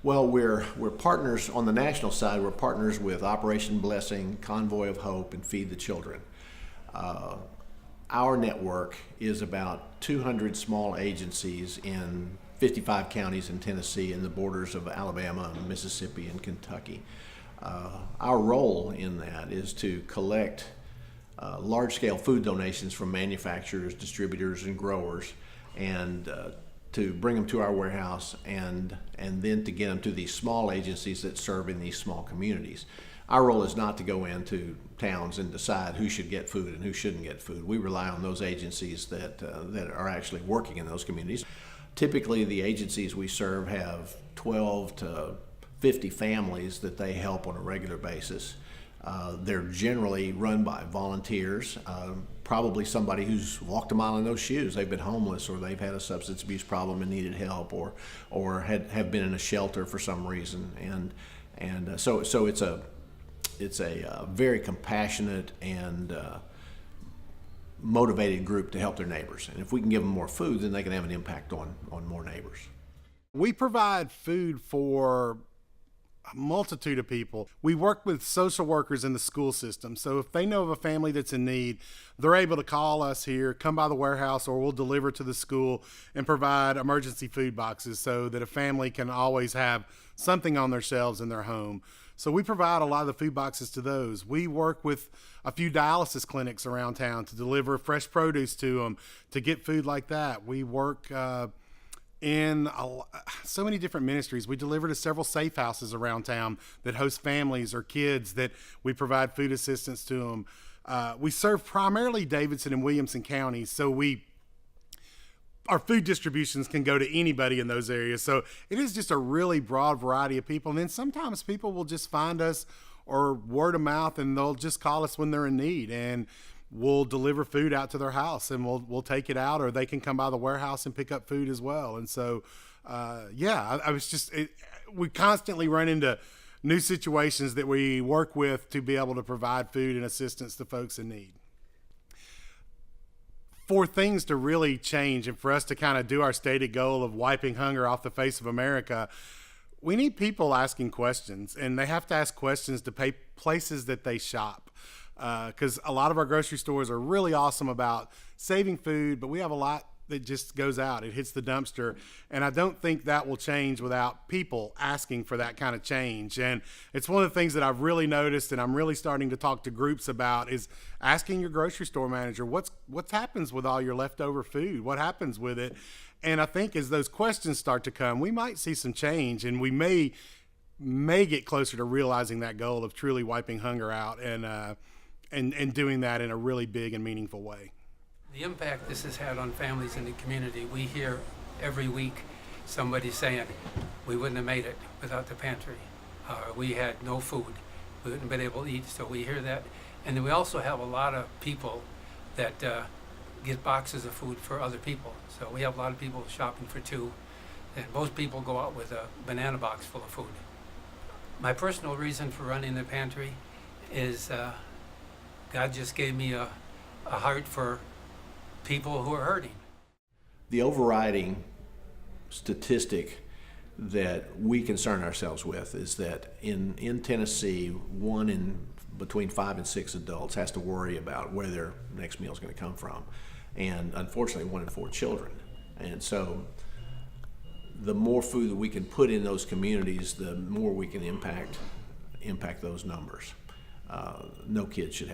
Well, we're partners on the national side. We're partners with Operation Blessing, Convoy of Hope, and Feed the Children. Our network is about 200 small agencies in 55 counties in Tennessee and the borders of Alabama, Mississippi, and Kentucky. Our role in that is to collect large-scale food donations from manufacturers, distributors, and growers, and to bring them to our warehouse and then to get them to these small agencies that serve in these small communities. Our role is not to go into towns and decide who should get food and who shouldn't get food. We rely on those agencies that are actually working in those communities. Typically, the agencies we serve have 12 to 50 families that they help on a regular basis. They're generally run by volunteers, probably somebody who's walked a mile in those shoes. They've been homeless, or they've had a substance abuse problem and needed help, or have been in a shelter for some reason. So it's a very compassionate and motivated group to help their neighbors. And if we can give them more food, then they can have an impact on more neighbors. We provide food for a multitude of people. We work with social workers in the school system. So if they know of a family that's in need, they're able to call us here, come by the warehouse, or we'll deliver to the school and provide emergency food boxes so that a family can always have something on their shelves in their home. So we provide a lot of the food boxes to those. We work with a few dialysis clinics around town to deliver fresh produce to them, to get food like that. We work in so many different ministries. We deliver to several safe houses around town that host families or kids that we provide food assistance to them. We serve primarily Davidson and Williamson counties, so our food distributions can go to anybody in those areas. So it is just a really broad variety of people. And then sometimes people will just find us or word of mouth, and they'll just call us when they're in need, and we'll deliver food out to their house, and we'll take it out, or they can come by the warehouse and pick up food as well. And so, we constantly run into new situations that we work with to be able to provide food and assistance to folks in need. For things to really change and for us to kind of do our stated goal of wiping hunger off the face of America, we need people asking questions, and they have to ask questions to places that they shop. Because a lot of our grocery stores are really awesome about saving food, but we have a lot that just goes out. It hits the dumpster, and I don't think that will change without people asking for that kind of change. And it's one of the things that I've really noticed, and I'm really starting to talk to groups about, is asking your grocery store manager, what happens with all your leftover food? What happens with it? And I think as those questions start to come, we might see some change, and we may get closer to realizing that goal of truly wiping hunger out and doing that in a really big and meaningful way. The impact this has had on families in the community, we hear every week somebody saying, we wouldn't have made it without the pantry. We had no food. We wouldn't have been able to eat, so we hear that. And then we also have a lot of people that get boxes of food for other people. So we have a lot of people shopping for two, and most people go out with a banana box full of food. My personal reason for running the pantry is God just gave me a heart for people who are hurting. The overriding statistic that we concern ourselves with is that in Tennessee, 1 in between 5 and 6 adults has to worry about where their next meal is going to come from, and unfortunately 1 in 4 children. And so the more food that we can put in those communities, the more we can impact those numbers. No kid should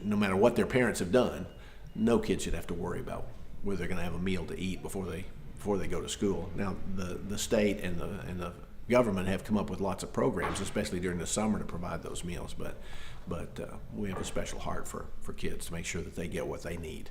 no matter what their parents have done, no kid should have to worry about whether they're going to have a meal to eat before they go to school. Now, the state and the government have come up with lots of programs, especially during the summer, to provide those meals. But we have a special heart for kids to make sure that they get what they need.